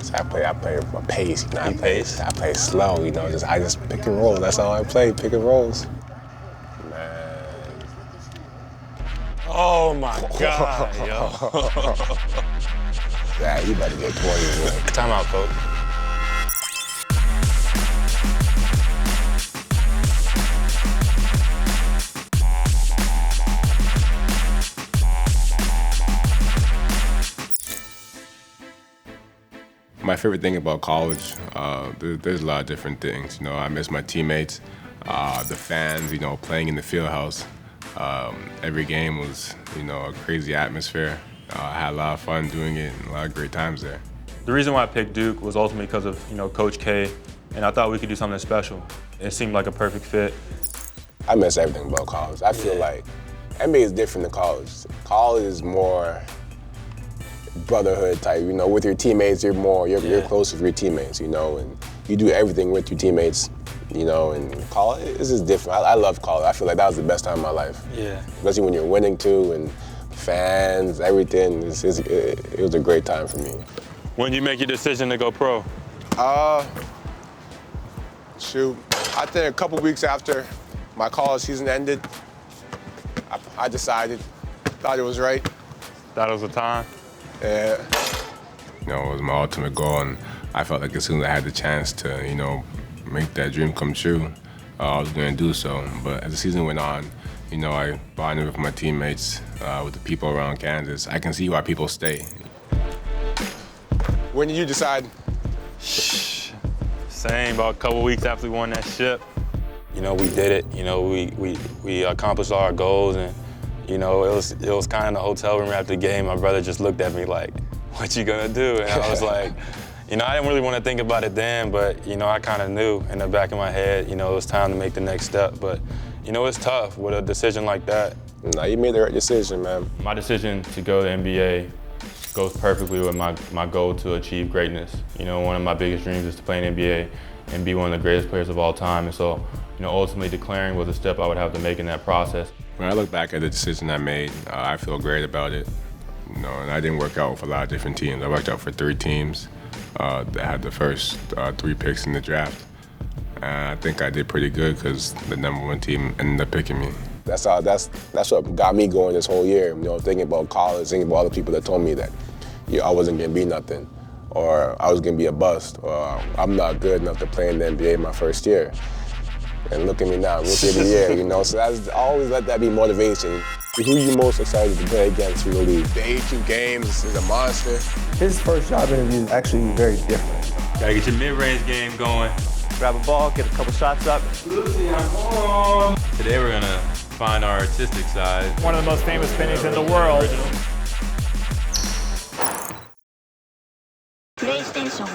So I play my pace, you know. I play slow, you know. I just pick and roll. That's all I play, pick and rolls. Man. Oh my God, yo. Yeah, you better get 20, man. Timeout, coach. My favorite thing about college, there's a lot of different things. You know, I miss my teammates, the fans, you know, playing in the field house. Every game was, you know, a crazy atmosphere. I had a lot of fun doing it and a lot of great times there. The reason why I picked Duke was ultimately because of, you know, Coach K, and I thought we could do something special. It seemed like a perfect fit. I miss everything about college. I feel like NBA is different than college. College is more brotherhood type, you know, with your teammates, you're close with your teammates, you know, and you do everything with your teammates, you know, and college is just different. I love college. I feel like that was the best time of my life. Yeah. Especially when you're winning too, and fans, everything. It was a great time for me. When did you make your decision to go pro? Shoot, I think a couple weeks after my college season ended, I decided, thought it was right. That was the time? Yeah. You know, it was my ultimate goal, and I felt like as soon as I had the chance to, you know, make that dream come true, I was going to do so. But as the season went on, you know, I bonded with my teammates, with the people around Kansas. I can see why people stay. When did you decide? Same, about a couple weeks after we won that ship. You know, we did it. You know, we accomplished all our goals, and you know, it was kind of in the hotel room after the game. My brother just looked at me like, "What you gonna do?" And I was like, you know, I didn't really want to think about it then, but you know, I kind of knew in the back of my head, you know, it was time to make the next step. But you know, it's tough with a decision like that. No, you made the right decision, man. My decision to go to the NBA goes perfectly with my goal to achieve greatness. You know, one of my biggest dreams is to play in the NBA and be one of the greatest players of all time. And so, you know, ultimately declaring was a step I would have to make in that process. When I look back at the decision I made, I feel great about it. You know, and I didn't work out with a lot of different teams. I worked out for 3 teams that had the first 3 picks in the draft. And I think I did pretty good because the #1 team ended up picking me. That's what got me going this whole year. You know, thinking about college, thinking about all the people that told me that I wasn't gonna be nothing, or I was gonna be a bust, or I'm not good enough to play in the NBA my first year. And look at me now, rookie of the year, you know. So I always let that be motivation. Who are you most excited to play against from the league? The 82 games is a monster. His first job interview is actually very different. Gotta get your mid-range game going. Grab a ball, get a couple shots up. Today we're gonna find our artistic side. One of the most famous paintings in the world. PlayStation